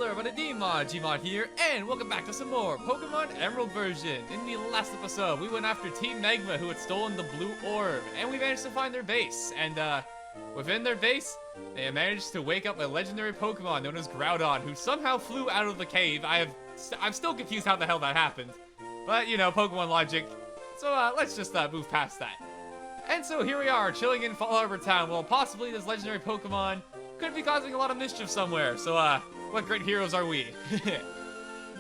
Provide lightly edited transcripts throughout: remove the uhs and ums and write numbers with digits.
there, everybody, Gmod here, and welcome back to some more Pokemon Emerald version. In the last episode, we went after Team Magma, who had stolen the blue orb, and we managed to find their base. And, within their base, they managed to wake up a legendary Pokemon known as Groudon, who somehow flew out of the cave. I'm still confused how the hell that happened. But, you know, Pokemon logic. So, let's just, move past that. And so here we are, chilling in Fall Harbor Town, while possibly this legendary Pokemon could be causing a lot of mischief somewhere. So, what great heroes are we?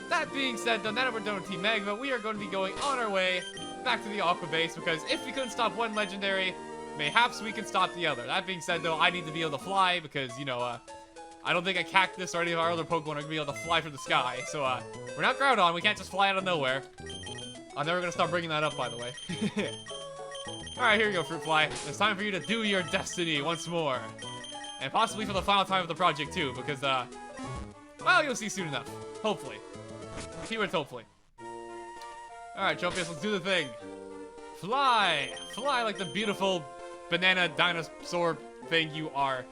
That being said, though, now that we're done with Team Magma, we are going to be going on our way back to the Aqua base, because if we couldn't stop one legendary, mayhaps we can stop the other. That being said, though, I need to be able to fly, because, you know, I don't think a Cactus or any of our other Pokemon are going to be able to fly through the sky. So, we're not Groudon, we can't just fly out of nowhere. I'm never going to stop bringing that up, by the way. Alright, here you go, Fruit Fly. It's time for you to do your destiny once more. And possibly for the final time of the project, too, because, well, you'll see soon enough. Hopefully. Keywords hopefully. Alright, Tropius, let's do the thing. Fly! Fly like the beautiful banana dinosaur thing you are.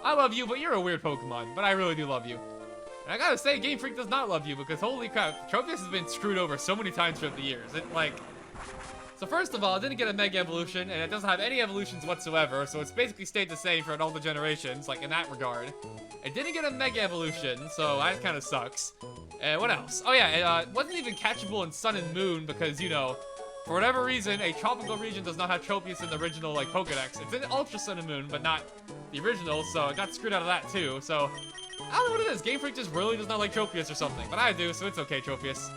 I love you, but you're a weird Pokemon. But I really do love you. And I gotta say, Game Freak does not love you, because holy crap, Tropius has been screwed over so many times throughout the years. So first of all, it didn't get a Mega Evolution, and it doesn't have any evolutions whatsoever, so it's basically stayed the same for all the generations, like, in that regard. It didn't get a Mega Evolution, so that kind of sucks. And what else? Oh yeah, it wasn't even catchable in Sun and Moon, because, you know, for whatever reason, a tropical region does not have Tropius in the original, like, Pokedex. It's in Ultra Sun and Moon, but not the original, so it got screwed out of that, too. So, I don't know what it is. Game Freak just really does not like Tropius or something, but I do, so it's okay, Tropius.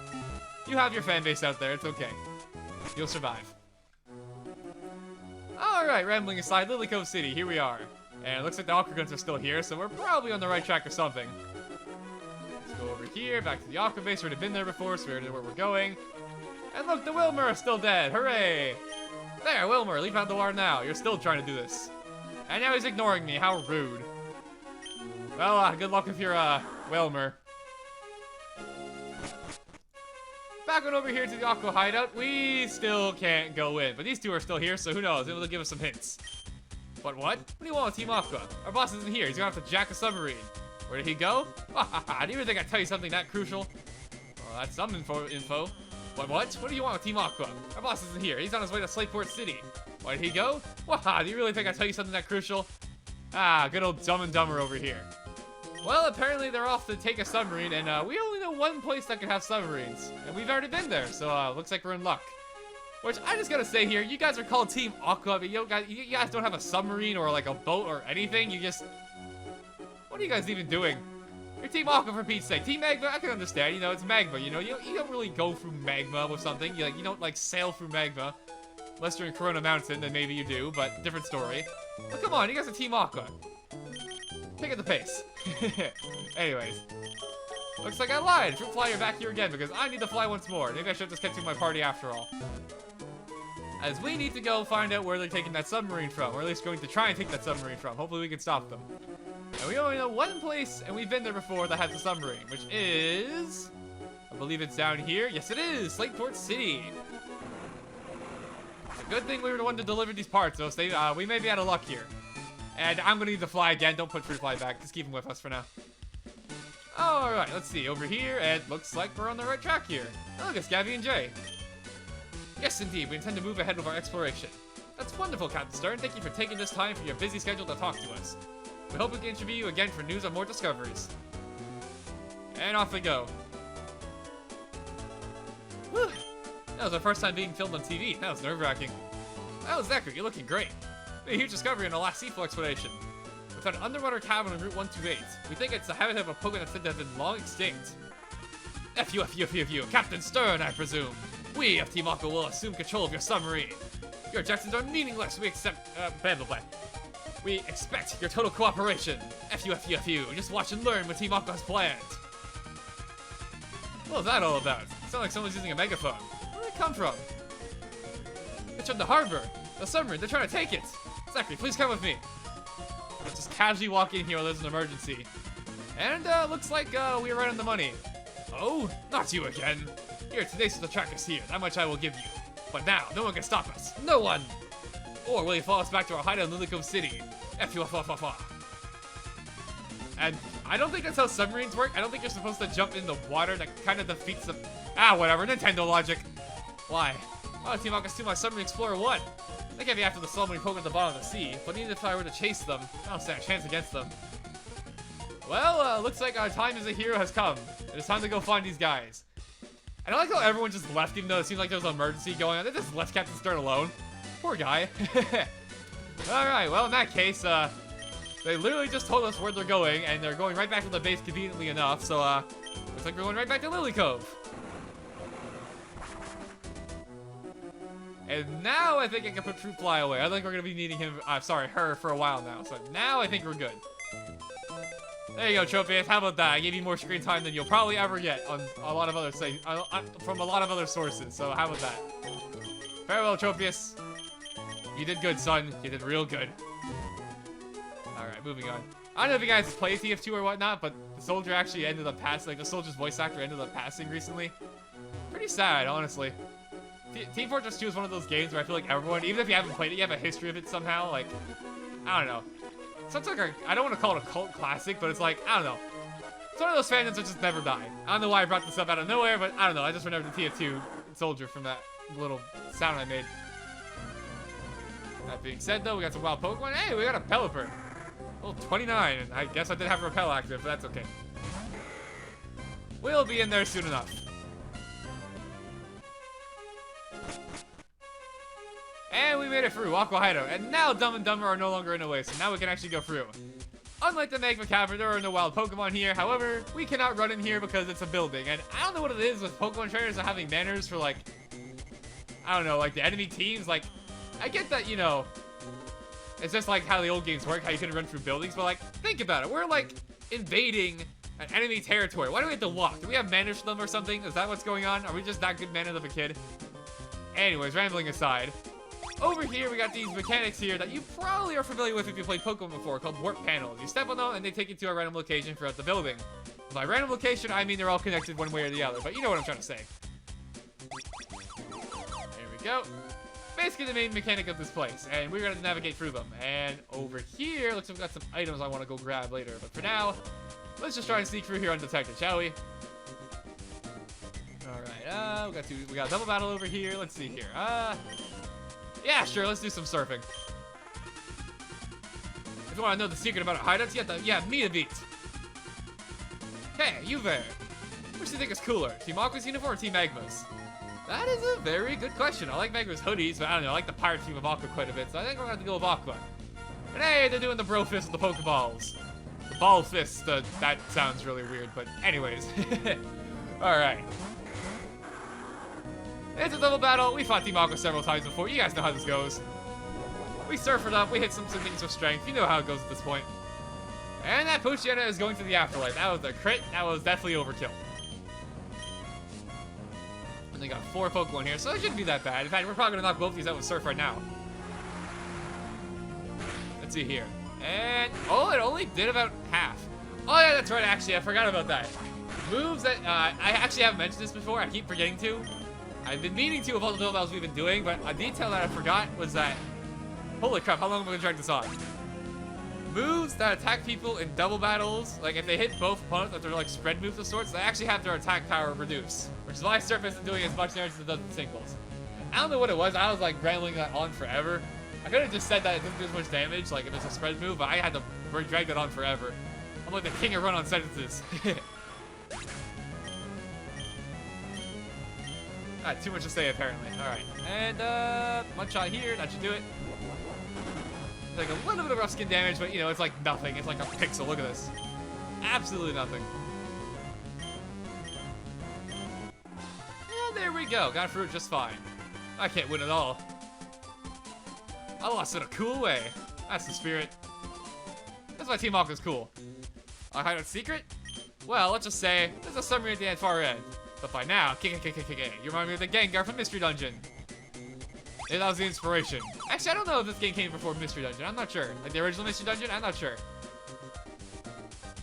You have your fan base out there, it's okay. You'll survive. Alright, rambling aside, Lily Cove City, here we are. And it looks like the Aqua Guns are still here, so we're probably on the right track or something. Let's go over here, back to the Aqua base. We've already been there before, so we already know where we're going. And look, the Wilmer is still dead. Hooray! There, Wilmer, leave out the water now. You're still trying to do this. And now he's ignoring me. How rude. Well, good luck with your, Wilmer. Back on over here to the Aqua hideout, we still can't go in. But these two are still here, so who knows? Maybe they'll give us some hints. But what? What do you want with Team Aqua? Our boss isn't here. He's gonna have to jack a submarine. Where did he go? I didn't even think I'd tell you something that crucial. Well, that's some info. What? What do you want with Team Aqua? Our boss isn't here. He's on his way to Slateport City. Where did he go? Do you really think I'd tell you something that crucial? Good old Dumb and Dumber over here. Well, apparently they're off to take a submarine, and we only know one place that can have submarines. And we've already been there, so looks like we're in luck. Which, I just gotta say here, you guys are called Team Aqua, but you guys don't have a submarine or like a boat or anything. You just... What are you guys even doing? You're Team Aqua for Pete's sake. Team Magma, I can understand, you know, it's magma, you know. You don't really go through magma with something. You don't, like, sail through magma. Unless you're in Corona Mountain, then maybe you do, but different story. But come on, you guys are Team Aqua. Pick at the pace. Anyways. Looks like I lied. Fruit Fly, you're back here again because I need to fly once more. Maybe I should just get to my party after all. As we need to go find out where they're taking that submarine from. Or at least going to try and take that submarine from. Hopefully we can stop them. And we only know one place, and we've been there before, that has a submarine. Which is... I believe it's down here. Yes, it is! Slateport City. It's a good thing we were the one to deliver these parts, though. So we may be out of luck here. And I'm gonna need to fly again. Don't put Fruit Fly back. Just keep him with us for now. Alright, let's see. Over here, and looks like we're on the right track here. Oh, look, it's Gabby and Jay. Yes, indeed. We intend to move ahead with our exploration. That's wonderful, Captain Stern. Thank you for taking this time from your busy schedule to talk to us. We hope we can interview you again for news on more discoveries. And off we go. Whew. That was our first time being filmed on TV. That was nerve-wracking. Oh, Zachary, you're looking great. We had a huge discovery in the last seafloor exploration. We found an underwater cabin on Route 128. We think it's the habitat of a Pokemon that's said to have been long extinct. F you. Captain Stern, I presume. We of Team Aqua will assume control of your submarine. Your objections are meaningless. We accept, We expect your total cooperation. F you. Just watch and learn what Team Aqua has planned. What was that all about? It sounds like someone's using a megaphone. Where did it come from? It's from the harbor. The submarine, they're trying to take it. Zachary, please come with me. Let's just casually walk in here while there's an emergency. And, looks like, we're right on the money. Oh, not you again. Here, today's the track is here. That much I will give you. But now, no one can stop us. No one! Or will you follow us back to our hideout in Lily Cove City? F-U-F-F-F-F. And I don't think that's how submarines work. I don't think you're supposed to jump in the water. That kind of defeats the... Ah, whatever. Nintendo logic. Why? Oh, Team Aqua's 2, my Submarine Explorer 1. They can't be after the submarine poke at the bottom of the sea. But even if I were to chase them, I don't stand a chance against them. Well, looks like our time as a hero has come. It is time to go find these guys. And I like how everyone just left, even though it seemed like there was an emergency going on. They just left Captain Stern alone. Poor guy. Alright, well, in that case, they literally just told us where they're going, and they're going right back to the base conveniently enough, so, looks like we're going right back to Lily Cove. And now I think I can put Fruit Fly away. I think we're going to be needing him, her for a while now, so now I think we're good. There you go, Tropius. How about that? I gave you more screen time than you'll probably ever get on a lot of other from a lot of other sources. So how about that? Farewell, Tropius. You did good, son. You did real good. All right, moving on. I don't know if you guys play TF2 or whatnot, but the soldier actually ended up passing. Like the soldier's voice actor ended up passing recently. Pretty sad, honestly. Team Fortress 2 is one of those games where I feel like everyone, even if you haven't played it, you have a history of it somehow. Like, I don't know. Sounds like I don't want to call it a cult classic, but it's like, I don't know. It's one of those fandoms that just never die. I don't know why I brought this up out of nowhere, but I don't know. I just remembered the TF2 soldier from that little sound I made. That being said, though, we got some wild Pokemon. Hey, we got a Pelipper. Oh, 29, and I guess I did have a Repel active, but that's okay. We'll be in there soon enough. And we made it through Aqua hideout, and now Dumb and Dumber are no longer in the way, so now we can actually go through. Unlike the Magma Cavern, there are no wild Pokemon here. However, we cannot run in here because it's a building, and I don't know what it is with Pokemon trainers not having manners for, like, I don't know, like the enemy teams. Like, I get that, you know, it's just like how the old games work, how you can run through buildings, but like, think about it. We're like invading an enemy territory. Why do we have to walk? Do we have manners for them or something? Is that what's going on? Are we just not good manners of a kid? Anyways, rambling aside. Over here, we got these mechanics here that you probably are familiar with if you played Pokemon before, called warp panels. You step on them, and they take you to a random location throughout the building. By random location, I mean they're all connected one way or the other, but you know what I'm trying to say. There we go. Basically the main mechanic of this place, and we're going to navigate through them. And over here, looks like we've got some items I want to go grab later, but for now, let's just try and sneak through here undetected, shall we? Alright, we got a double battle over here. Let's see here. Yeah, sure, let's do some surfing. If you want to know the secret about our hideouts, you have me to beat. Hey, you there. Which do you think is cooler, Team Aqua's uniform or Team Magma's? That is a very good question. I like Magma's hoodies, but I don't know, I like the pirate team of Aqua quite a bit, so I think we're going to have to go with Aqua. And hey, they're doing the bro fist with the Pokeballs. The ball fist, that sounds really weird, but anyways. Alright. It's a double battle. We fought Team Aqua several times before. You guys know how this goes. We surf it up. We hit some things with strength. You know how it goes at this point. And that Poochyena is going to the afterlife. That was a crit. That was definitely overkill. And they got 4 Pokemon here, so it shouldn't be that bad. In fact, we're probably going to knock both these out with Surf right now. Let's see here. And, oh, it only did about half. Oh, yeah, that's right, actually. I forgot about that. Moves that, I actually haven't mentioned this before. I keep forgetting to. I've been meaning to of all the double battles we've been doing, but a detail that I forgot was that... Holy crap, how long am I going to drag this on? Moves that attack people in double battles, like if they hit both opponents, that they're like spread moves of sorts, they actually have their attack power reduced. Which is why Surf isn't doing as much damage as it does in singles. I don't know what it was, I was like rambling that on forever. I could have just said that it doesn't do as much damage, like if it's a spread move, but I had to drag that on forever. I'm like the king of run-on sentences. Too much to say, apparently. Alright. And, one shot here. That should do it. Like a little bit of rough skin damage, but, you know, it's like nothing. It's like a pixel. Look at this. Absolutely nothing. And there we go. Got through it just fine. I can't win at all. I lost in a cool way. That's the spirit. That's why Team Aqua's cool. Our hideout secret? Well, let's just say there's a submarine at the far end. But by now, you remind me of the Gengar from Mystery Dungeon. Yeah, that was the inspiration. Actually, I don't know if this game came before Mystery Dungeon. I'm not sure. Like the original Mystery Dungeon? I'm not sure.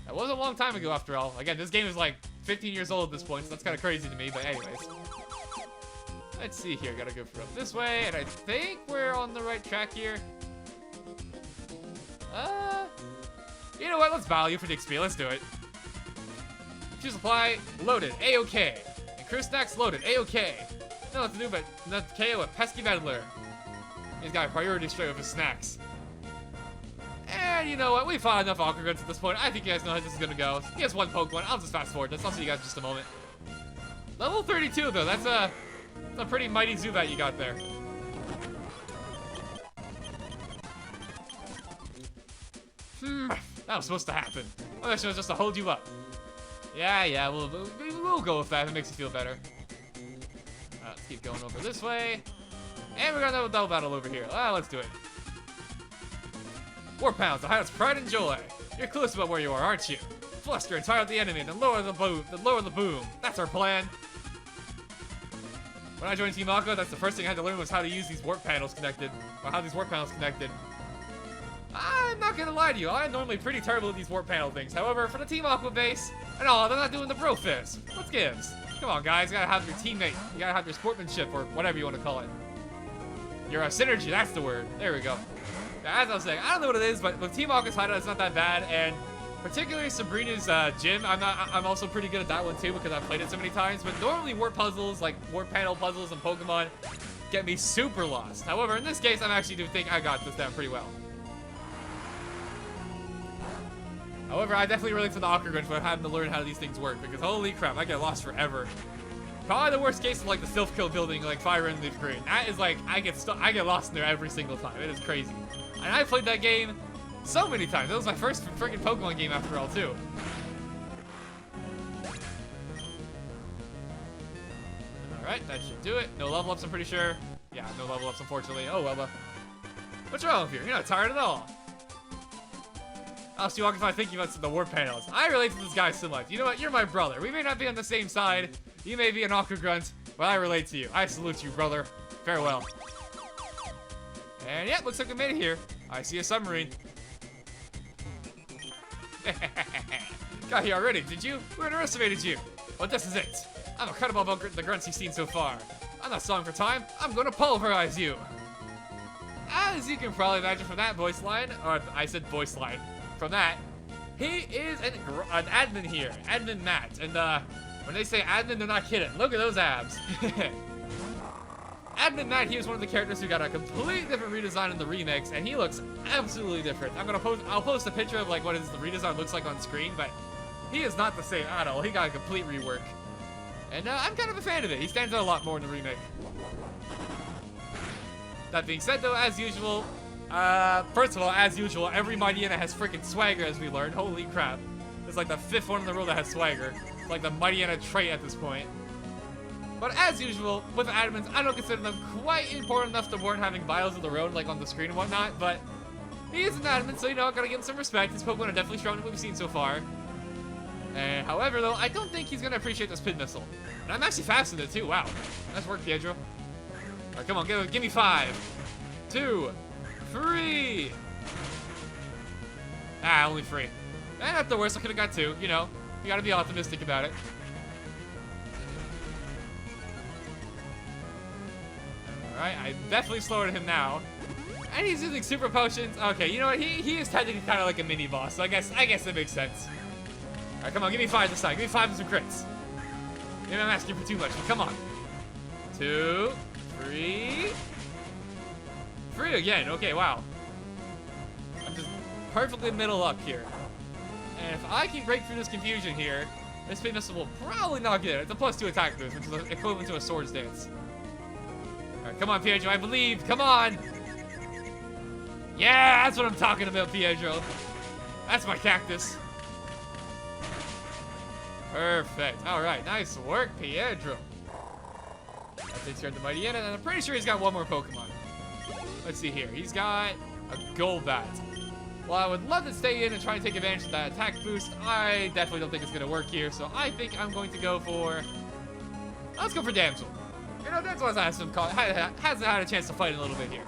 That was a long time ago, after all. Again, this game is like 15 years old at this point, so that's kind of crazy to me, but anyways. Let's see here. Gotta go up this way, and I think we're on the right track here. You know what? Let's battle you for the XP. Let's do it. Choose supply, loaded, A-OK. And crew snacks, loaded, A-OK. No, what to do but not KO a pesky meddler. He's got a priority straight with his snacks. And you know what? We fought enough Aqua Grunts at this point. I think you guys know how this is gonna go. He has one Pokemon. I'll just fast forward this. I'll see you guys in just a moment. Level 32 though. That's a pretty mighty Zubat you got there. That was supposed to happen. Well, that was just to hold you up. Yeah, we'll go with that if it makes you feel better. Let's keep going over this way. And we're gonna have a double battle over here. Let's do it. Warp Pounds, the hideout's pride and joy. You're clueless about where you are, aren't you? Fluster and tire out the enemy, then lower the boom. That's our plan. When I joined Team Aqua, that's the first thing I had to learn was how to use these warp panels connected. Or how these warp panels connected. I'm not gonna lie to you, I'm normally pretty terrible at these warp panel things. However, for the Team Aqua base, and all, they're not doing the bro fist. What gives? Come on, guys, you gotta have your teammate. You gotta have your sportsmanship, or whatever you want to call it. Your synergy, that's the word. There we go. As I was saying, I don't know what it is, but with Team Aqua's hideout, it's not that bad, and particularly Sabrina's gym, I'm also pretty good at that one too because I've played it so many times. But normally warp puzzles, like warp panel puzzles and Pokemon, get me super lost. However, in this case, I actually do think I got this down pretty well. However, I definitely relate to the Aqua Grunts for having to learn how these things work because holy crap, I get lost forever. Probably the worst case is like the self-kill building, like Fire and Leaf Green. That is like I get lost in there every single time. It is crazy. And I played that game so many times. That was my first freaking Pokemon game after all, too. Alright, that should do it. No level ups, I'm pretty sure. Yeah, no level ups, unfortunately. Oh, well. What's wrong with you? You're not tired at all. I'll see if I'm thinking about the warp panels. I relate to this guy so much. You know what? You're my brother. We may not be on the same side. You may be an Aqua Grunt, but I relate to you. I salute you, brother. Farewell. And yeah, looks like we made it here. I see a submarine. Got here already, did you? We underestimated you. But this is it. I'm incredible about the grunts you've seen so far. I'm not stalling for time. I'm going to pulverize you. As you can probably imagine from that voice line, or I said voice line, from that, he is an admin here, Admin Matt. And when they say admin, they're not kidding. Look at those abs. Admin Matt, he was one of the characters who got a completely different redesign in the remix, and he looks absolutely different. I'll post a picture of like what the redesign looks like on screen, but he is not the same at all. He got a complete rework. And I'm kind of a fan of it. He stands out a lot more in the remake. That being said, though, as usual, first of all, as usual, every Mightyena has freaking swagger, as we learned. Holy crap. It's like the 5th one in the world that has swagger. It's like the Mightyena trait at this point. But as usual, with admins, I don't consider them quite important enough to warrant having bios of their own, like on the screen and whatnot, but he is an admin, so you know, I gotta give him some respect. His Pokemon are definitely stronger than what we've seen so far. However, though, I don't think he's gonna appreciate the Spin Missile. And I'm actually fast with it, too. Wow. Nice work, Pietro. Alright, come on, give me 5, 2, 3. Only 3. Not the worst, I could've got 2, you know. You gotta be optimistic about it. Alright, I'm definitely slower than him now. And he's using super potions. Okay, you know what? He is technically kind of like a mini boss, so I guess that makes sense. Alright, come on, give me 5 this time. Give me 5 and some crits. Maybe I'm asking for too much, but come on. 2, 3. 3 again. Okay, wow. I'm just perfectly middle up here. And if I can break through this confusion here, this Spin Missile will probably not get it. It's a +2 attack boost, which is equivalent to a Swords Dance. Alright, come on, Pietro, I believe. Come on. Yeah, that's what I'm talking about, Pietro. That's my cactus. Perfect. Alright, nice work, Pietro. That takes care of the Mightyena, and I'm pretty sure he's got one more Pokemon. Let's see here. He's got a Golbat. While I would love to stay in and try and take advantage of that attack boost, I definitely don't think it's going to work here, so I think I'm going to go for... Let's go for Damsel. You know, Damsel hasn't had a chance to fight in a little bit here.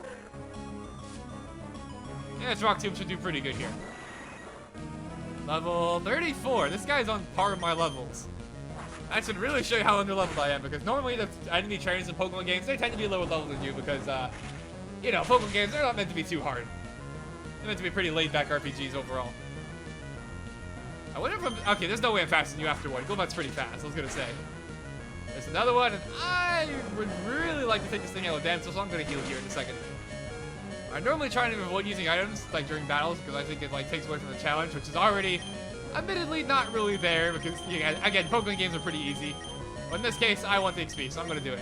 Yeah, its Rock Tomb should do pretty good here. Level 34. This guy's on par with my levels. That should really show you how underleveled I am, because normally the enemy trainers in Pokemon games, they tend to be lower level than you because, you know, Pokemon games, they're not meant to be too hard. They're meant to be pretty laid-back RPGs overall. I wonder if I'm... Okay, there's no way I'm faster than you after one. Goldbot's pretty fast, I was gonna say. There's another one, and I would really like to take this thing out with damage, so I'm gonna heal here in a second. I normally try to avoid using items, like, during battles, because I think it, like, takes away from the challenge, which is already, admittedly, not really there, because, again, Pokemon games are pretty easy. But in this case, I want the XP, so I'm gonna do it.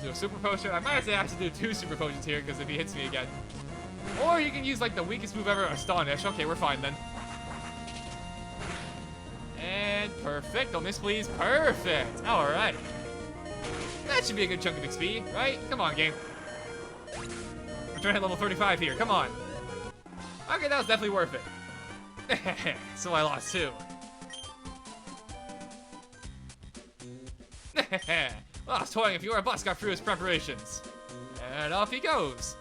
Do a Super Potion. I might actually do 2 Super Potions here, because if he hits me again. Or you can use, like, the weakest move ever, Astonish. Okay, we're fine, then. And perfect. Don't miss, please. Perfect. Alright. That should be a good chunk of XP, right? Come on, game. We're trying to hit level 35 here. Come on. Okay, that was definitely worth it. So I lost 2. Well, I was toying if you were a boss got through his preparations. And off he goes.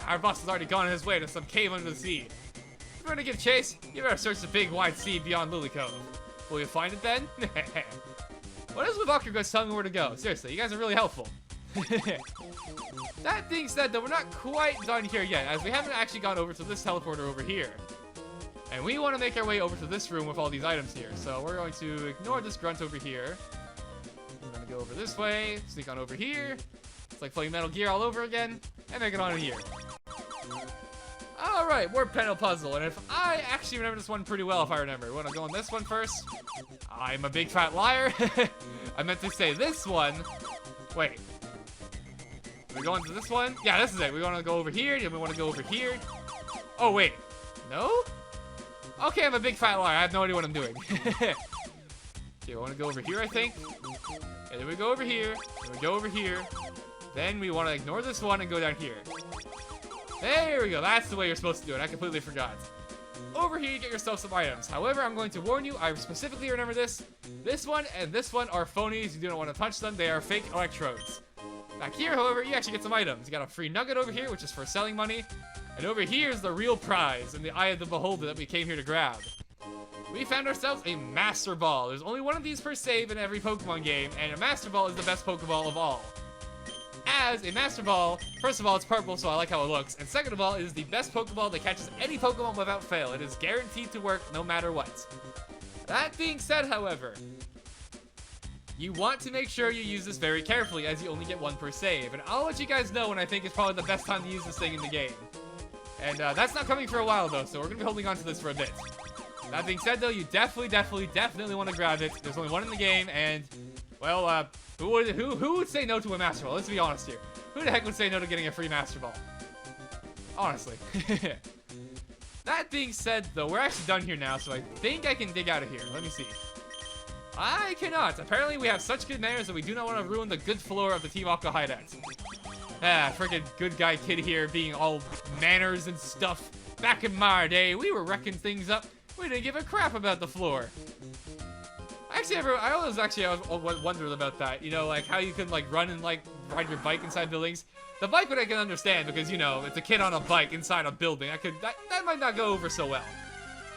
Our boss has already gone on his way to some cave under the sea. If you're gonna give chase, you better search the big wide sea beyond Lily Cove. Will you find it then? What is with Aqua guys telling me where to go? Seriously, you guys are really helpful. That being said, though, we're not quite done here yet, as we haven't actually gone over to this teleporter over here. And we want to make our way over to this room with all these items here. So we're going to ignore this grunt over here. We're going to go over this way, sneak on over here. It's like playing Metal Gear all over again, and make it on in here. Alright, warp panel puzzle, and if I actually remember this one pretty well, if I remember. We want to go on this one first. I'm a big fat liar. I meant to say this one. Wait. We go into this one? Yeah, this is it. We want to go over here, and we want to go over here. Oh, wait. No? Okay, I'm a big fat liar. I have no idea what I'm doing. Okay, we want to go over here, I think. And then we go over here, and we go over here. Then we want to ignore this one and go down here. There we go. That's the way you're supposed to do it. I completely forgot. Over here, you get yourself some items. However, I'm going to warn you, I specifically remember this. This one and this one are phonies. You do not want to touch them. They are fake electrodes. Back here, however, you actually get some items. You got a free nugget over here, which is for selling money. And over here is the real prize in the eye of the beholder that we came here to grab. We found ourselves a Master Ball. There's only one of these per save in every Pokemon game, and a Master Ball is the best Pokeball of all. As a Master Ball, first of all, it's purple, so I like how it looks. And second of all, it is the best Pokeball that catches any Pokemon without fail. It is guaranteed to work no matter what. That being said, however, you want to make sure you use this very carefully, as you only get 1 per save. And I'll let you guys know when I think it's probably the best time to use this thing in the game. And that's not coming for a while, though, so we're going to be holding on to this for a bit. That being said, though, you definitely want to grab it. There's only one in the game, and, well, who would say no to a Master Ball? Let's be honest here. Who the heck would say no to getting a free Master Ball? Honestly. That being said, though, we're actually done here now, so I think I can dig out of here. Let me see. I cannot. Apparently, we have such good manners that we do not want to ruin the good floor of the Team Aqua hideout. Freaking good guy kid here being all manners and stuff. Back in my day, we were wrecking things up. We didn't give a crap about the floor. Actually, I always wondered about that. You know, like how you can like run and like ride your bike inside buildings. The bike one I can understand because, you know, it's a kid on a bike inside a building. That might not go over so well.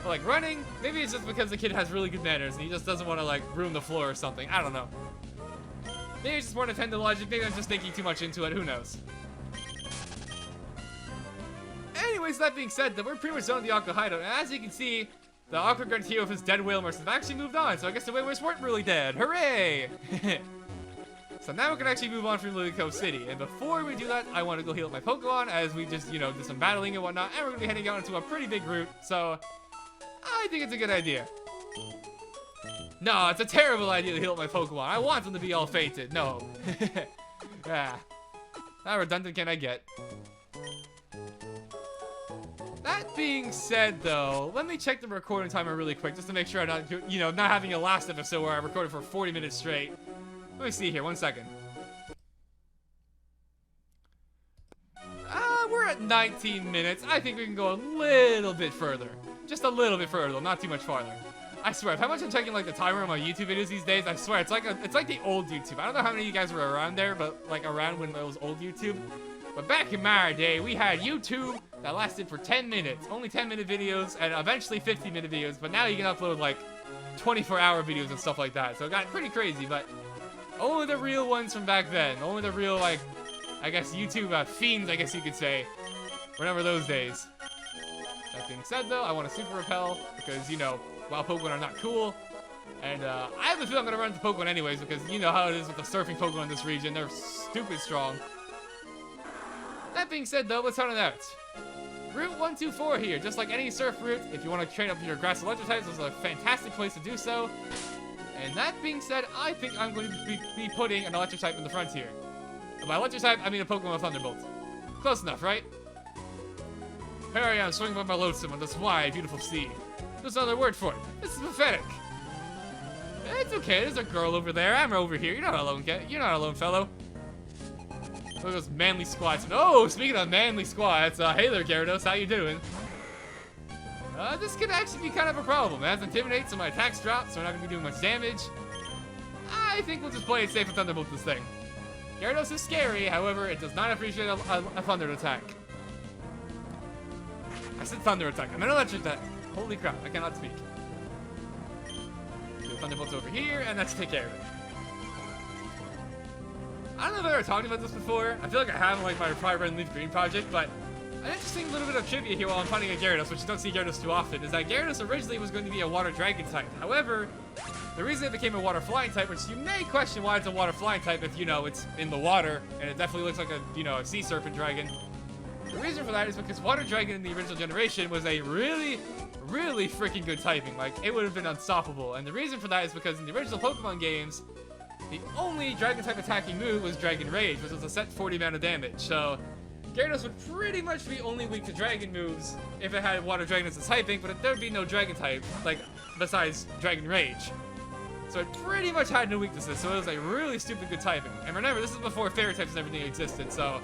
But like running, maybe it's just because the kid has really good manners and he just doesn't want to like ruin the floor or something. I don't know. Maybe it's just more Nintendo logic. Maybe I'm just thinking too much into it. Who knows? Anyways, that being said, we're pretty much done with the Aqua hideout. And as you can see, the Aqua Grunt here with his dead Whalmers have actually moved on. So I guess the Whalmers weren't really dead. Hooray! So now we can actually move on from Lily Cove City. And before we do that, I want to go heal up my Pokemon as we just, you know, did some battling and whatnot. And we're going to be heading out into a pretty big route. So I think it's a good idea. No, it's a terrible idea to heal up my Pokemon. I want them to be all fainted. No. How redundant can I get? That being said, though, let me check the recording timer really quick just to make sure I'm not, you know, not having a last episode where I recorded for 40 minutes straight. Let me see here, 1 second. We're at 19 minutes. I think we can go a little bit further. Just a little bit further, not too much farther. I swear, how much I'm checking like the timer on my YouTube videos these days, I swear, it's like the old YouTube. I don't know how many of you guys were around there, but like around when it was old YouTube. But back in my day, we had YouTube that lasted for 10 minutes. Only 10-minute videos, and eventually 15-minute videos. But now you can upload like 24-hour videos and stuff like that. So it got pretty crazy, but only the real ones from back then. Only the real, like, I guess YouTube fiends, I guess you could say. Remember those days. being said, though, I want to Super Repel because, you know, wild Pokemon are not cool. And I have a feeling I'm going to run into Pokemon anyways because you know how it is with the surfing Pokemon in this region. They're stupid strong. That being said, though, let's hunt it out. Route 124 here, just like any surf route. If you want to train up your grass electric types, this is a fantastic place to do so. And that being said, I think I'm going to be putting an electric type in the front here. And by electric type, I mean a Pokemon with Thunderbolt. Close enough, right? Here I am, swinging by my lonesome on this wide, beautiful sea. There's another word for it. This is pathetic. It's okay, there's a girl over there. I'm over here. You're not alone, kid. You're not alone, fellow. Look at those manly squats. Oh, speaking of manly squats, hey there, Gyarados. How you doing? This could actually be kind of a problem. It has Intimidate, so my attacks drop, so we're not going to be doing much damage. I think we'll just play it safe with Thunderbolt this thing. Gyarados is scary, however, it does not appreciate a Thunder attack. I said Thunder attack. I meant Electric attack. Holy crap, I cannot speak. So Thunderbolt's over here, and let's take care of it. I don't know if I've ever talked about this before. I feel like I have in like my Fire Red and Leaf Green project, but an interesting little bit of trivia here while I'm finding a Gyarados, which you don't see Gyarados too often, is that Gyarados originally was going to be a Water Dragon type. However, the reason it became a Water Flying type, which you may question why it's a Water Flying type if, you know, it's in the water, and it definitely looks like a, you know, a Sea Serpent Dragon. The reason for that is because Water Dragon in the original generation was a really freaking good typing. Like, it would have been unstoppable. And the reason for that is because in the original Pokemon games, the only Dragon-type attacking move was Dragon Rage, which was a set 40 amount of damage. So, Gyarados would pretty much be only weak to Dragon moves if it had Water Dragon as a typing, but there would be no Dragon type, like, besides Dragon Rage. So it pretty much had no weaknesses, so it was a really stupid good typing. And remember, this is before Fairy types and everything existed, so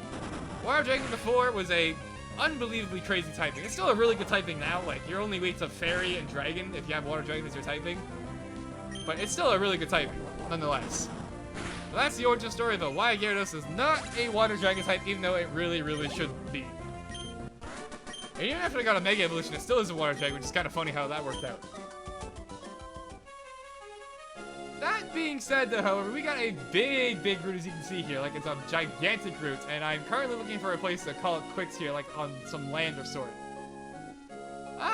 Water Dragon before was a unbelievably crazy typing. It's still a really good typing now, like, you're only weak to Fairy and Dragon if you have Water Dragon as your typing. But it's still a really good typing, nonetheless. So that's the origin story of why Gyarados is not a Water Dragon type, even though it really should be. And even after I got a Mega Evolution, it still is a Water Dragon, which is kind of funny how that worked out. That being said, though, however, we got a big route, as you can see here. Like, it's a gigantic route, and I'm currently looking for a place to call it quits here, like on some land of sort.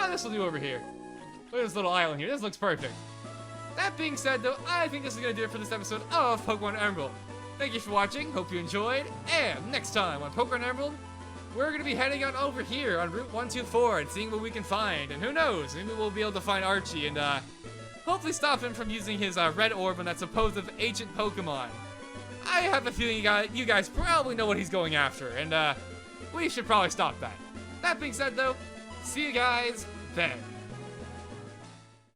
This will do over here. Look at this little island here. This looks perfect. That being said, though, I think this is going to do it for this episode of Pokemon Emerald. Thank you for watching. Hope you enjoyed. And next time on Pokemon Emerald, we're going to be heading out over here on Route 124 and seeing what we can find. And who knows, maybe we'll be able to find Archie and hopefully stop him from using his red orb on that supposed ancient Pokemon. I have a feeling you guys probably know what he's going after, and we should probably stop that. That being said, though, see you guys then.